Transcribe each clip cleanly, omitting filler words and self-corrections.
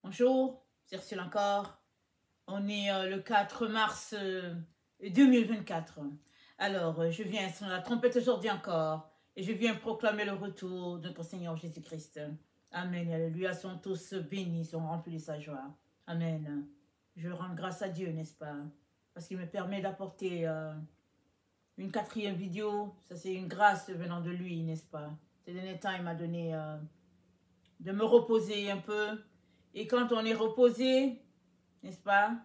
Bonjour, c'est Ursule encore. On est le 4 mars 2024. Alors, je viens sur la trompette aujourd'hui encore et je viens proclamer le retour de notre Seigneur Jésus-Christ. Amen. Alléluia. Sont tous bénis, sont remplis de sa joie. Amen. Je rends grâce à Dieu, n'est-ce pas? Parce qu'il me permet d'apporter une quatrième vidéo. Ça, c'est une grâce venant de lui, n'est-ce pas? Ces derniers temps, il m'a donné de me reposer un peu. Et quand on est reposé, n'est-ce pas?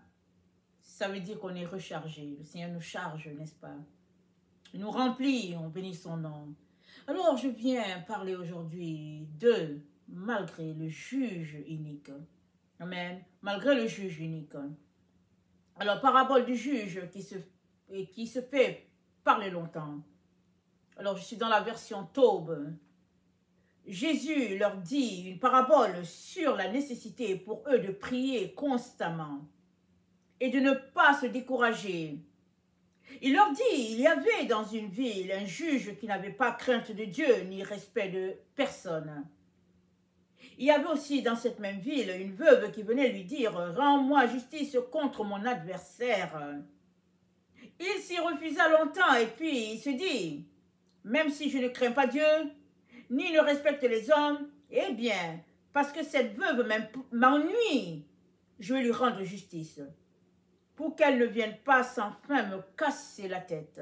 Ça veut dire qu'on est rechargé. Le Seigneur nous charge, n'est-ce pas? Il nous remplit, on bénit son nom. Alors, je viens parler aujourd'hui de malgré le juge unique. Amen. Malgré le juge unique. Alors, parabole du juge qui se fait parler longtemps. Alors, je suis dans la version Taube. Jésus leur dit une parabole sur la nécessité pour eux de prier constamment et de ne pas se décourager. Il leur dit, il y avait dans une ville un juge qui n'avait pas crainte de Dieu ni respect de personne. Il y avait aussi dans cette même ville une veuve qui venait lui dire, « Rends-moi justice contre mon adversaire. » Il s'y refusa longtemps et puis il se dit, « Même si je ne crains pas Dieu, ni ne respecte les hommes, eh bien, parce que cette veuve m'ennuie, je vais lui rendre justice, pour qu'elle ne vienne pas sans fin me casser la tête. »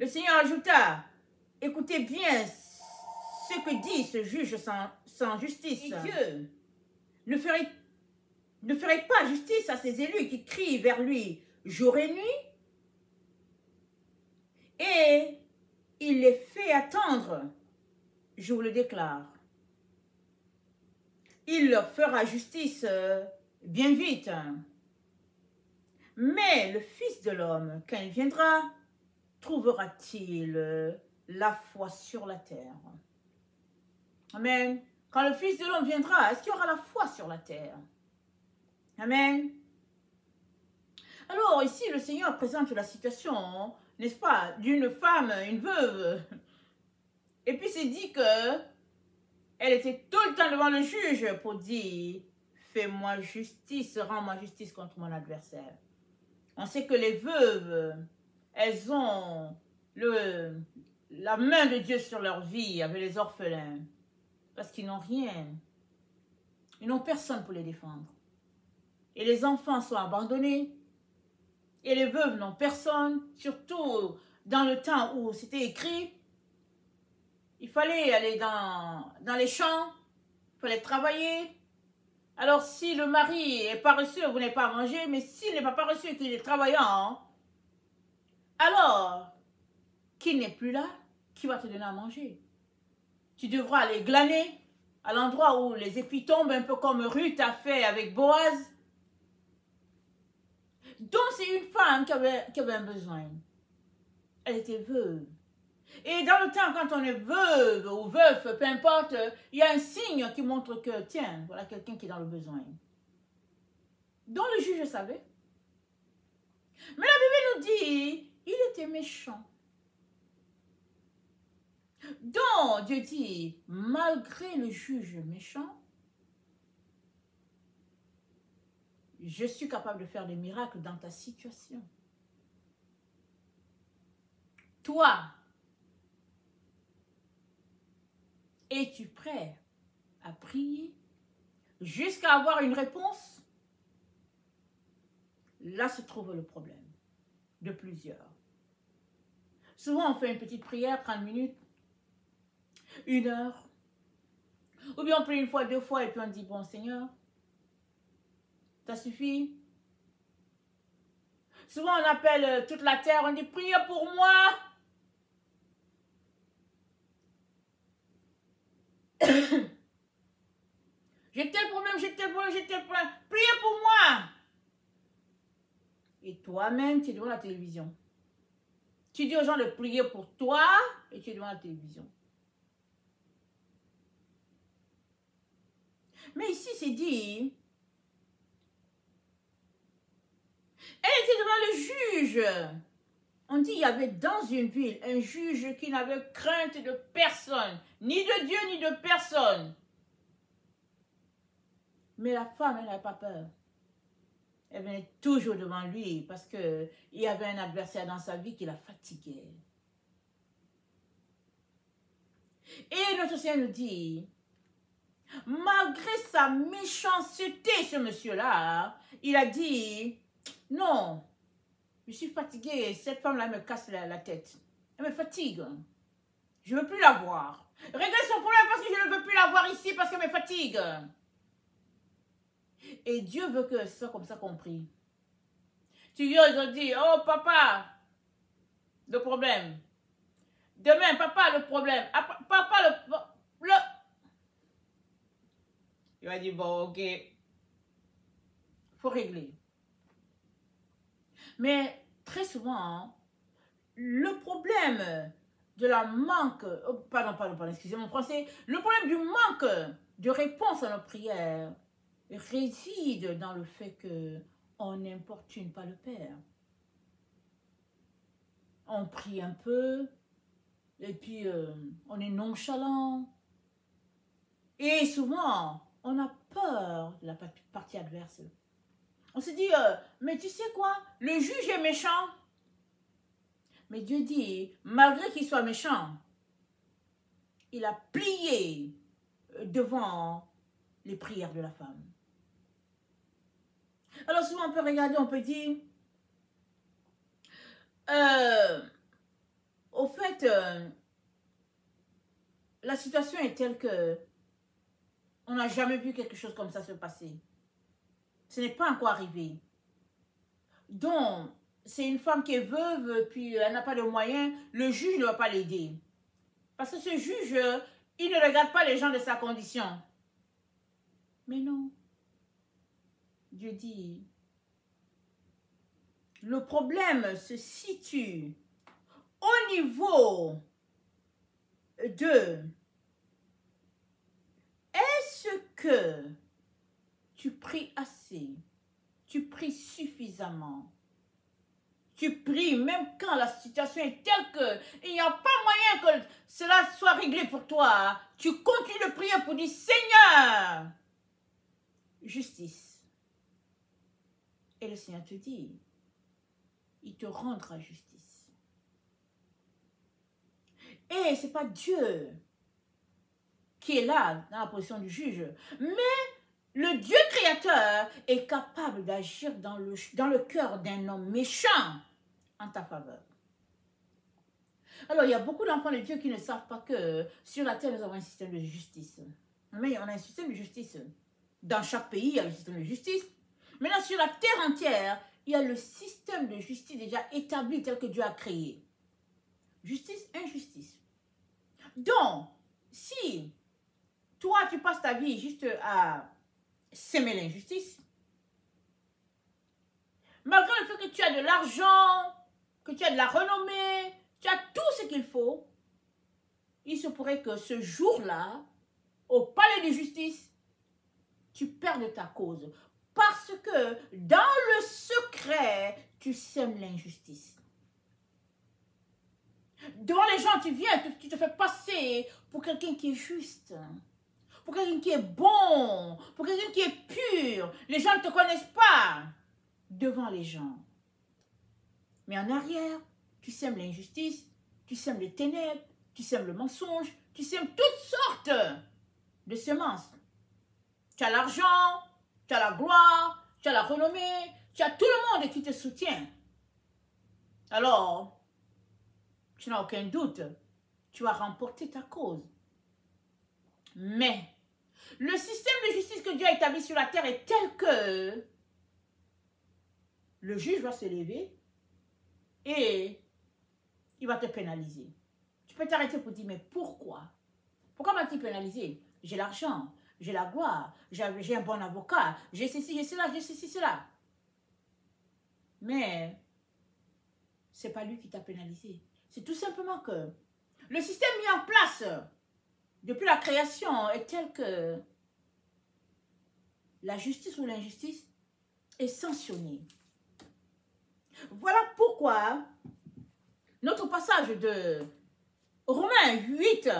Le Seigneur ajouta, « Écoutez bien ce que dit ce juge sans justice. Et Dieu ne ferait pas justice à ses élus qui crient vers lui jour et nuit, et il les fait attendre. Je vous le déclare. Il leur fera justice bien vite. Mais le Fils de l'homme, quand il viendra, trouvera-t-il la foi sur la terre? Amen. Quand le Fils de l'homme viendra, est-ce qu'il y aura la foi sur la terre? Amen. Alors ici, le Seigneur présente la situation, n'est-ce pas, d'une femme, une veuve. Et puis c'est dit que elle était tout le temps devant le juge pour dire « Fais-moi justice, rends-moi justice contre mon adversaire. » On sait que les veuves, elles ont la main de Dieu sur leur vie avec les orphelins. Parce qu'ils n'ont rien. Ils n'ont personne pour les défendre. Et les enfants sont abandonnés. Et les veuves n'ont personne, surtout dans le temps où c'était écrit. Il fallait aller dans les champs, il fallait travailler. Alors, si le mari est paresseux, vous n'avez pas à manger, mais s'il n'est pas paresseux et qu'il est travaillant, alors, qu'il n'est plus là, qui va te donner à manger? Tu devras aller glaner à l'endroit où les épis tombent, un peu comme Ruth a fait avec Boaz. Donc, c'est une femme qui avait un besoin. Elle était veuve. Et dans le temps, quand on est veuve ou veuf, peu importe, il y a un signe qui montre que, tiens, voilà quelqu'un qui est dans le besoin. Donc le juge savait. Mais la Bible nous dit, il était méchant. Donc Dieu dit, malgré le juge méchant, je suis capable de faire des miracles dans ta situation. Toi, es-tu prêt à prier jusqu'à avoir une réponse? Là se trouve le problème de plusieurs. Souvent, on fait une petite prière, 30 minutes, 1 heure. Ou bien on prie 1 fois, 2 fois et puis on dit, bon Seigneur, ça suffit. Souvent, on appelle toute la terre, on dit, priez pour moi. J'ai tel problème, j'ai tel problème, j'ai tel problème. Priez pour moi. Et toi-même, tu es devant la télévision. Tu dis aux gens de prier pour toi et tu es devant la télévision. Mais ici, c'est dit, elle était devant le juge. On dit, il y avait dans une ville un juge qui n'avait crainte de personne, ni de Dieu, ni de personne. Mais la femme, elle n'avait pas peur. Elle venait toujours devant lui parce qu'il y avait un adversaire dans sa vie qui la fatiguait. Et notre Seigneur nous dit, malgré sa méchanceté, ce monsieur-là, il a dit, non, je suis fatigué, cette femme-là me casse la tête. Elle me fatigue. Je ne veux plus la voir. Réglez son problème parce que je ne veux plus la voir ici parce qu'elle me fatigue. Et Dieu veut que ce soit comme ça compris. Tu lui as dit, oh papa, le problème. Demain, papa, le problème. Papa, le... Il va dire, bon, ok, il faut régler. Mais très souvent, le problème de la manque, pardon, excusez mon français, le problème du manque de réponse à nos prières réside dans le fait qu'on n'importune pas le Père. On prie un peu, et puis on est nonchalant. Et souvent, on a peur de la partie adverse. On se dit, mais tu sais quoi, le juge est méchant. Mais Dieu dit, malgré qu'il soit méchant, il a plié devant les prières de la femme. Alors souvent on peut regarder, on peut dire, au fait, la situation est telle que on n'a jamais vu quelque chose comme ça se passer. Ce n'est pas encore arrivé. Donc, c'est une femme qui est veuve, puis elle n'a pas de moyens, le juge ne va pas l'aider. Parce que ce juge, il ne regarde pas les gens de sa condition. Mais non. Dieu dit, le problème se situe au niveau de est-ce que tu pries assez, tu pries suffisamment, tu pries même quand la situation est telle qu'il n'y a pas moyen que cela soit réglé pour toi. Tu continues de prier pour dire, Seigneur, justice. Et le Seigneur te dit, il te rendra justice. Et ce n'est pas Dieu qui est là dans la position du juge, mais le Dieu créateur est capable d'agir dans le cœur d'un homme méchant en ta faveur. Alors, il y a beaucoup d'enfants de Dieu qui ne savent pas que sur la terre, nous avons un système de justice. Mais on a un système de justice. Dans chaque pays, il y a le système de justice. Maintenant, sur la terre entière, il y a le système de justice déjà établi tel que Dieu a créé. Justice, injustice. Donc, si toi, tu passes ta vie juste à s'aimer l'injustice, malgré le fait que tu as de l'argent, que tu as de la renommée, tu as tout ce qu'il faut, il se pourrait que ce jour-là, au palais de justice, tu perdes ta cause. Parce que dans le secret, tu sèmes l'injustice. Devant les gens, tu viens, tu te fais passer pour quelqu'un qui est juste, pour quelqu'un qui est bon, pour quelqu'un qui est pur. Les gens ne te connaissent pas devant les gens. Mais en arrière, tu sèmes l'injustice, tu sèmes les ténèbres, tu sèmes le mensonge, tu sèmes toutes sortes de semences. Tu as l'argent, tu as la gloire, tu as la renommée, tu as tout le monde qui te soutient. Alors, tu n'as aucun doute, tu vas remporter ta cause. Mais, le système de justice que Dieu a établi sur la terre est tel que le juge va se lever et il va te pénaliser. Tu peux t'arrêter pour dire, mais pourquoi? Pourquoi m'a-t-il pénalisé? J'ai l'argent, j'ai la gloire, j'ai un bon avocat, j'ai ceci, j'ai cela, j'ai ceci, cela. Mais, ce n'est pas lui qui t'a pénalisé. C'est tout simplement que le système mis en place depuis la création est tel que la justice ou l'injustice est sanctionnée. Voilà pourquoi notre passage de Romains 8,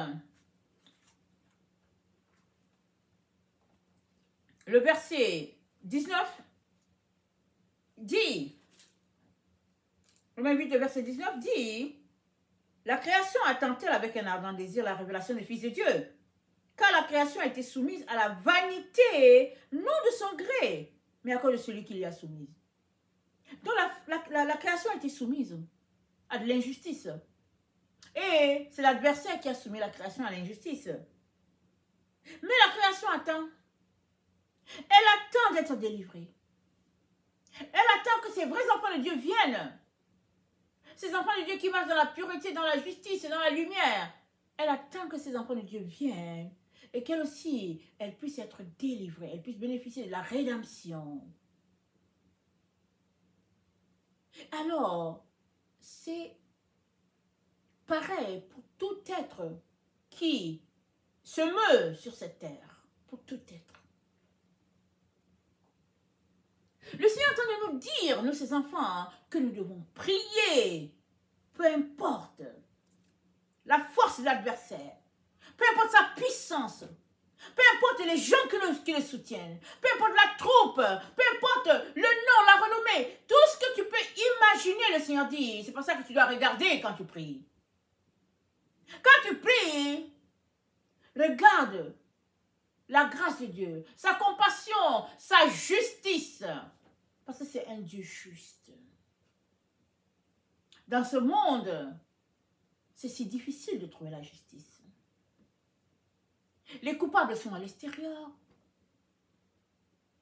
Le verset 19 dit, Romains 8, le verset 19 dit, la création attend-elle avec un ardent désir la révélation du Fils de Dieu, car la création a été soumise à la vanité, non de son gré, mais à cause de celui qui l'y a soumise. Donc la création a été soumise à de l'injustice. Et c'est l'adversaire qui a soumis la création à l'injustice. Mais la création attend. Elle attend d'être délivrée. Elle attend que ces vrais enfants de Dieu viennent. Ces enfants de Dieu qui marchent dans la pureté, dans la justice et dans la lumière. Elle attend que ces enfants de Dieu viennent et qu'elle aussi, elle puisse être délivrée, elle puisse bénéficier de la rédemption. Alors, c'est pareil pour tout être qui se meut sur cette terre, pour tout être. Le Seigneur est en train de nous dire, nous ses enfants, que nous devons prier, peu importe la force de l'adversaire, peu importe sa puissance, peu importe les gens qui le soutiennent, peu importe la troupe, peu importe le nom, la renommée, tout ce que tu peux imaginer, le Seigneur dit, c'est pour ça que tu dois regarder quand tu pries. Quand tu pries, regarde la grâce de Dieu, sa compassion, sa justice, parce que c'est un Dieu juste. Dans ce monde, c'est si difficile de trouver la justice. Les coupables sont à l'extérieur.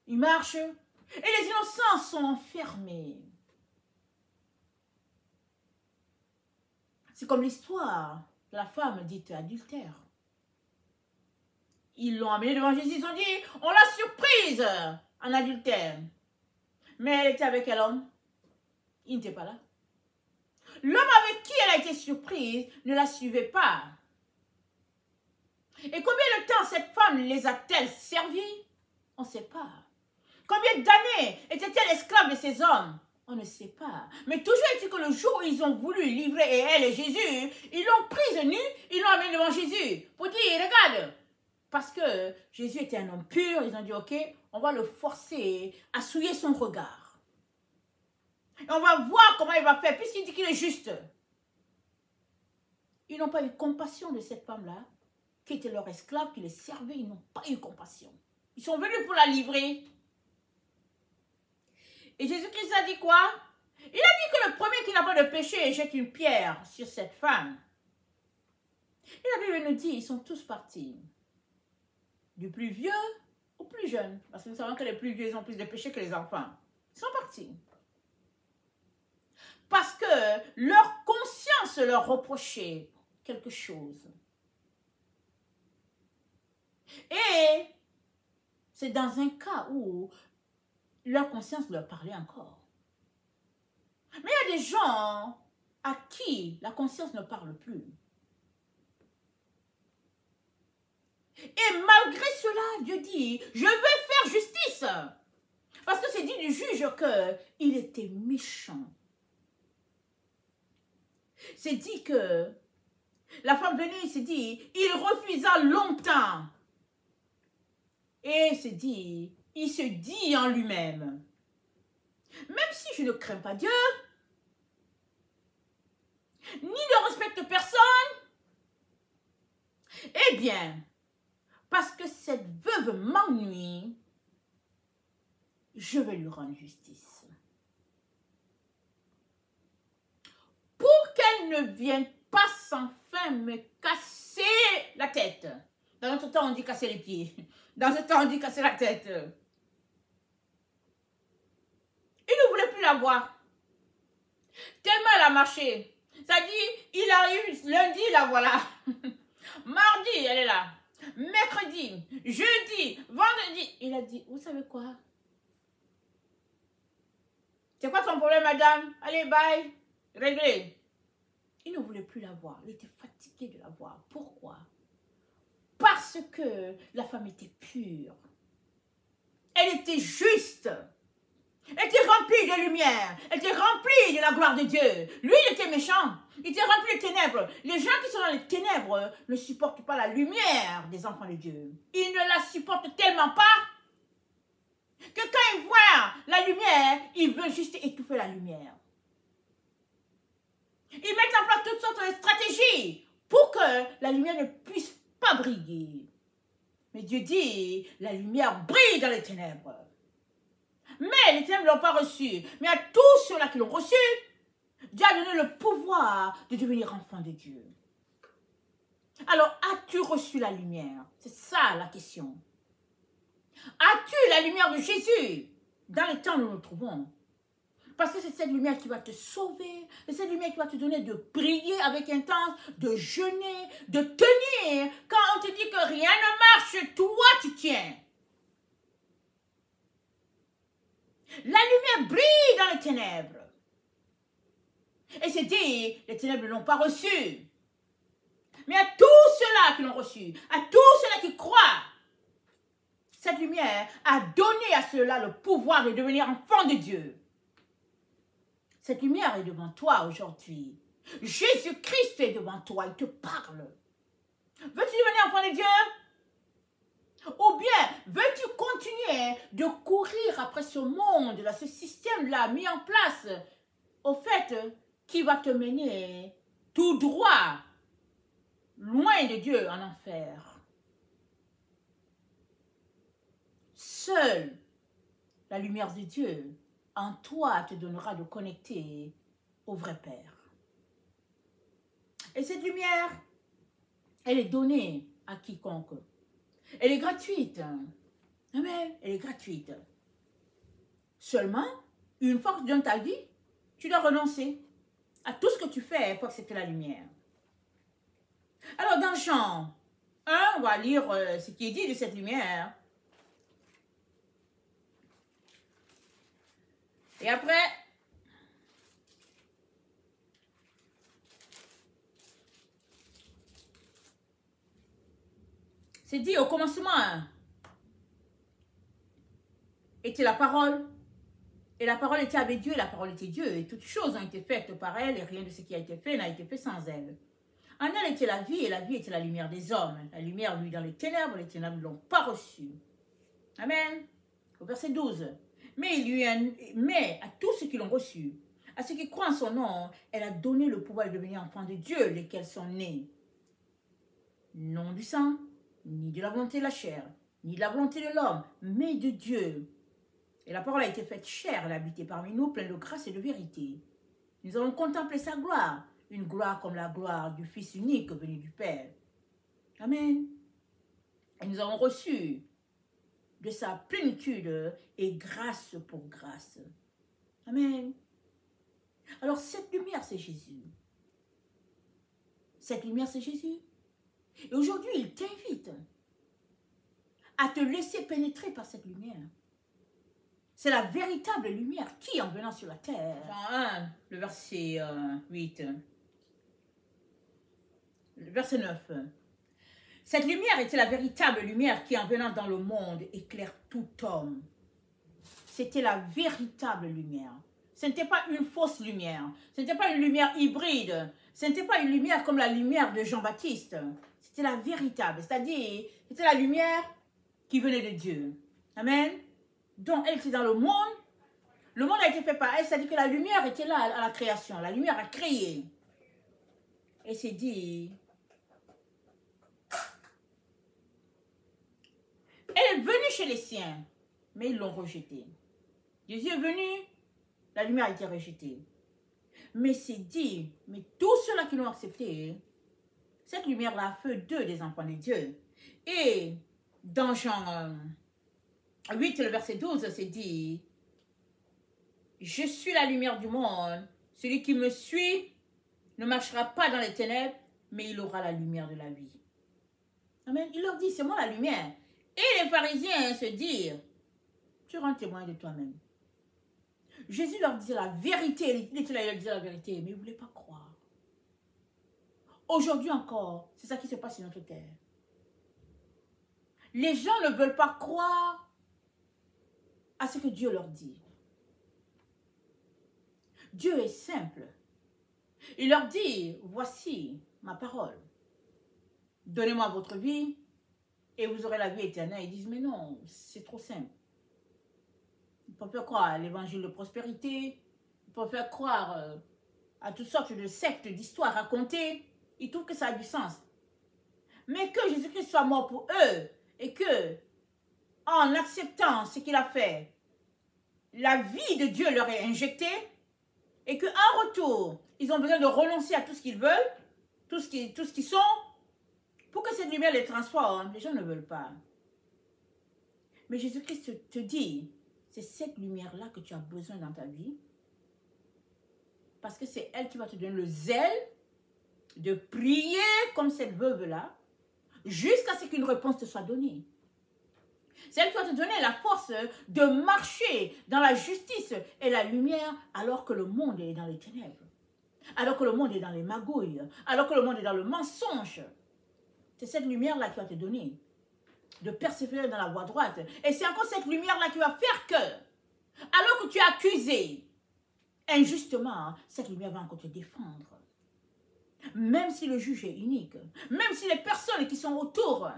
Ils marchent et les innocents sont enfermés. C'est comme l'histoire de la femme dite adultère. Ils l'ont amenée devant Jésus, ils ont dit, on l'a surprise en adultère. Mais elle était avec quel homme? Il n'était pas là. L'homme avec qui elle a été surprise ne la suivait pas. Et combien de temps cette femme les a-t-elle servis? On ne sait pas. Combien d'années était-elle esclave de ces hommes? On ne sait pas. Mais toujours est-il que le jour où ils ont voulu livrer elle et Jésus, ils l'ont prise nue, ils l'ont amenée devant Jésus. Pour dire, regarde, parce que Jésus était un homme pur, ils ont dit, ok, on va le forcer à souiller son regard. Et on va voir comment il va faire, puisqu'il dit qu'il est juste. Ils n'ont pas eu compassion de cette femme-là, qui était leur esclave, qui les servait, ils n'ont pas eu compassion. Ils sont venus pour la livrer. Et Jésus-Christ a dit quoi? Il a dit que le premier qui n'a pas de péché jette une pierre sur cette femme. Et la Bible nous dit, ils sont tous partis. Du plus vieux au plus jeune. Parce que nous savons que les plus vieux ont plus de péché que les enfants. Ils sont partis. Parce que leur conscience leur reprochait quelque chose. Et c'est dans un cas où leur conscience leur parlait encore. Mais il y a des gens à qui la conscience ne parle plus. Et malgré cela, Dieu dit, je vais faire justice. Parce que c'est dit du juge qu'il était méchant. C'est dit que la femme venue, c'est dit, il refusa longtemps. Et c'est dit, il se dit en lui-même, même si je ne crains pas Dieu, ni ne respecte personne, eh bien, parce que cette veuve m'ennuie, je vais lui rendre justice. Pour qu'elle ne vienne pas sans fin me casser la tête. Dans notre temps, on dit casser les pieds. Dans ce temps, on dit casser la tête. Il ne voulait plus la voir. Tellement elle a marché. Ça dit, il arrive lundi, la voilà. Mardi, elle est là. Mercredi, jeudi, vendredi. Il a dit, vous savez quoi? C'est quoi ton problème, madame? Allez, bye. Réglé. Il ne voulait plus la voir. Il était fatigué de la voir. Pourquoi? Parce que la femme était pure. Elle était juste. Elle était remplie de lumière. Elle était remplie de la gloire de Dieu. Lui, il était méchant. Il était rempli de ténèbres. Les gens qui sont dans les ténèbres ne supportent pas la lumière des enfants de Dieu. Ils ne la supportent tellement pas lumière, ils veulent juste étouffer la lumière. Ils mettent en place toutes sortes de stratégies pour que la lumière ne puisse pas briller. Mais Dieu dit, la lumière brille dans les ténèbres. Mais les ténèbres ne l'ont pas reçu. Mais à tous ceux-là qui l'ont reçu, Dieu a donné le pouvoir de devenir enfant de Dieu. Alors, as-tu reçu la lumière? C'est ça la question. As-tu la lumière de Jésus dans le temps où nous nous trouvons? Parce que c'est cette lumière qui va te sauver, c'est cette lumière qui va te donner de prier avec intense, de jeûner, de tenir. Quand on te dit que rien ne marche, toi tu tiens. La lumière brille dans les ténèbres. Et c'est dit, les ténèbres ne l'ont pas reçu. Mais à tous ceux-là qui l'ont reçu, à tous ceux-là qui croient, cette lumière a donné à ceux-là le pouvoir de devenir enfants de Dieu. Cette lumière est devant toi aujourd'hui. Jésus-Christ est devant toi, il te parle. Veux-tu devenir enfant de Dieu? Ou bien, veux-tu continuer de courir après ce monde, ce système-là mis en place, au fait, qui va te mener tout droit, loin de Dieu, en enfer? Seule la lumière de Dieu en toi te donnera de connecter au vrai Père. Et cette lumière, elle est donnée à quiconque. Elle est gratuite. Amen. Elle est gratuite. Seulement, une fois que tu donnes ta vie, tu dois renoncer à tout ce que tu fais pour accepter la lumière. Alors, dans Jean 1, on va lire ce qui est dit de cette lumière. Et après, c'est dit au commencement était la parole. Et la parole était avec Dieu, et la parole était Dieu. Et toutes choses ont été faites par elle, et rien de ce qui a été fait n'a été fait sans elle. En elle était la vie, et la vie était la lumière des hommes. La lumière, lui, dans les ténèbres ne l'ont pas reçue. Amen. Au verset 12. Mais à tous ceux qui l'ont reçu, à ceux qui croient en son nom, elle a donné le pouvoir de devenir enfants de Dieu, lesquels sont nés. Non du sang, ni de la volonté de la chair, ni de la volonté de l'homme, mais de Dieu. Et la parole a été faite chair, elle a habité parmi nous, pleine de grâce et de vérité. Nous avons contemplé sa gloire, une gloire comme la gloire du Fils unique venu du Père. Amen. Et nous avons reçu de sa plénitude et grâce pour grâce. Amen. Alors cette lumière, c'est Jésus. Cette lumière, c'est Jésus. Et aujourd'hui, il t'invite à te laisser pénétrer par cette lumière. C'est la véritable lumière qui, en venant sur la terre, Jean 1, le verset 8, le verset 9, cette lumière était la véritable lumière qui, en venant dans le monde, éclaire tout homme. C'était la véritable lumière. Ce n'était pas une fausse lumière. Ce n'était pas une lumière hybride. Ce n'était pas une lumière comme la lumière de Jean-Baptiste. C'était la véritable. C'est-à-dire, c'était la lumière qui venait de Dieu. Amen. Donc, elle était dans le monde. Le monde a été fait par elle. C'est-à-dire que la lumière était là à la création. La lumière a créé. Et c'est dit... Elle est venue chez les siens, mais ils l'ont rejetée. Jésus est venu, la lumière a été rejetée. Mais c'est dit, mais tous ceux-là qui l'ont accepté, cette lumière-là a fait d'eux des enfants de Dieu. Et dans Jean 8, le verset 12, c'est dit, je suis la lumière du monde, celui qui me suit ne marchera pas dans les ténèbres, mais il aura la lumière de la vie. Amen. Il leur dit, c'est moi la lumière. Et les pharisiens se dirent, tu rends témoin de toi-même. Jésus leur disait la vérité, il était là, il leur disait la vérité, mais ils ne voulaient pas croire. Aujourd'hui encore, c'est ça qui se passe sur notre terre. Les gens ne veulent pas croire à ce que Dieu leur dit. Dieu est simple. Il leur dit, voici ma parole. Donnez-moi votre vie et vous aurez la vie éternelle. Ils disent, mais non, c'est trop simple. peut faire croire à l'évangile de prospérité, il peut faire croire à toutes sortes de sectes, d'histoires racontées. Ils trouvent que ça a du sens. Mais que Jésus-Christ soit mort pour eux et que, en acceptant ce qu'il a fait, la vie de Dieu leur est injectée et qu'en retour, ils ont besoin de renoncer à tout ce qu'ils veulent, tout ce qu'ils sont, pour que cette lumière les transforme. Les gens ne veulent pas. Mais Jésus-Christ te dit, c'est cette lumière-là que tu as besoin dans ta vie. Parce que c'est elle qui va te donner le zèle de prier comme cette veuve-là, jusqu'à ce qu'une réponse te soit donnée. C'est elle qui va te donner la force de marcher dans la justice et la lumière alors que le monde est dans les ténèbres, alors que le monde est dans les magouilles, alors que le monde est dans le mensonge. C'est cette lumière-là qui va te donner de persévérer dans la voie droite. Et c'est encore cette lumière-là qui va faire que, alors que tu es accusé injustement, cette lumière va encore te défendre. Même si le juge est unique, même si les personnes qui sont autour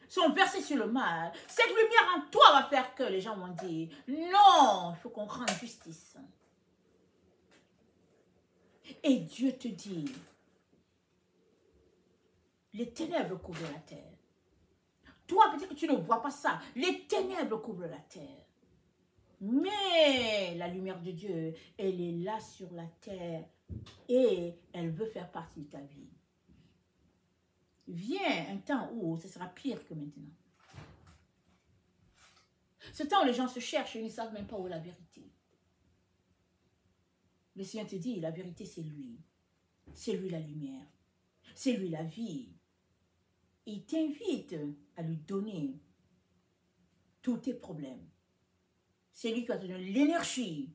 sont versées sur le mal, cette lumière en toi va faire que les gens vont dire, non, il faut qu'on rende justice. Et Dieu te dit, les ténèbres couvrent la terre. Toi, peut-être que tu ne vois pas ça. Les ténèbres couvrent la terre. Mais la lumière de Dieu, elle est là sur la terre et elle veut faire partie de ta vie. Vient un temps où ce sera pire que maintenant. Ce temps où les gens se cherchent et ils ne savent même pas où est la vérité. Le Seigneur te dit, la vérité c'est lui. C'est lui la lumière. C'est lui la vie. Il t'invite à lui donner tous tes problèmes. C'est lui qui va te donner l'énergie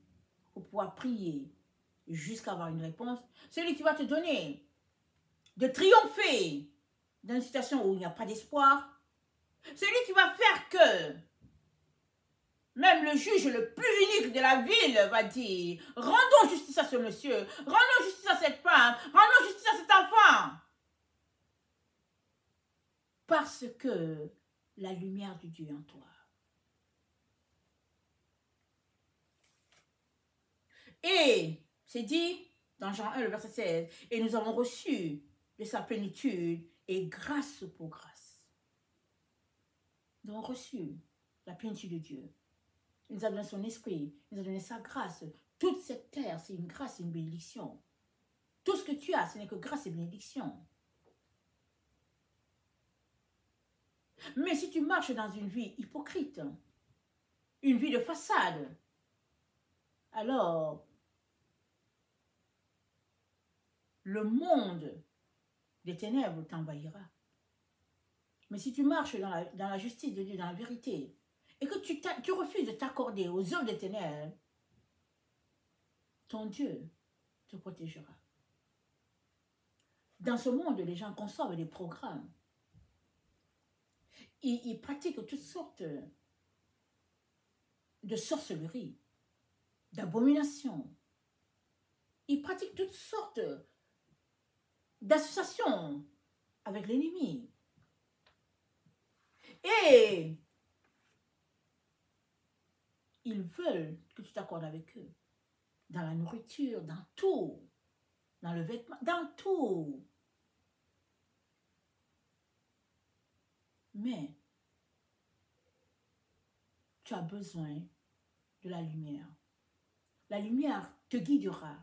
pour pouvoir prier jusqu'à avoir une réponse. C'est lui qui va te donner de triompher dans une situation où il n'y a pas d'espoir. C'est lui qui va faire que même le juge le plus unique de la ville va dire, rendons justice à ce monsieur, rendons justice à cette femme, rendons justice à cet enfant. Parce que la lumière de Dieu est en toi. Et c'est dit dans Jean 1, le verset 16, et nous avons reçu de sa plénitude et grâce pour grâce. Nous avons reçu la plénitude de Dieu. Il nous a donné son esprit, il nous a donné sa grâce. Toute cette terre, c'est une grâce et une bénédiction. Tout ce que tu as, ce n'est que grâce et bénédiction. Mais si tu marches dans une vie hypocrite, une vie de façade, alors le monde des ténèbres t'envahira. Mais si tu marches dans la justice de Dieu, dans la vérité, et que tu refuses de t'accorder aux œuvres des ténèbres, ton Dieu te protégera. Dans ce monde, les gens conçoivent des programmes. Ils pratiquent toutes sortes de sorcellerie, d'abominations. Ils pratiquent toutes sortes d'associations avec l'ennemi. Et ils veulent que tu t'accordes avec eux. Dans la nourriture, dans tout. Dans le vêtement, dans tout. Mais tu as besoin de la lumière. La lumière te guidera.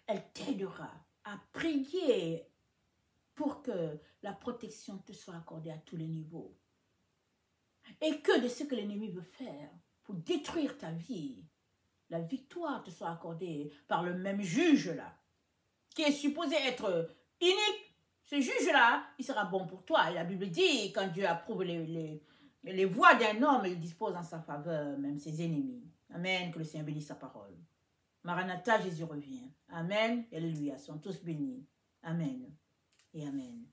Elle t'aidera à prier pour que la protection te soit accordée à tous les niveaux. Et que de ce que l'ennemi veut faire pour détruire ta vie, la victoire te soit accordée par le même juge-là, qui est supposé être unique. Ce juge-là, il sera bon pour toi. Et la Bible dit, quand Dieu approuve les voies d'un homme, il dispose en sa faveur même ses ennemis. Amen, que le Seigneur bénisse sa parole. Maranatha, Jésus revient. Amen, alléluia, sont tous bénis. Amen et amen.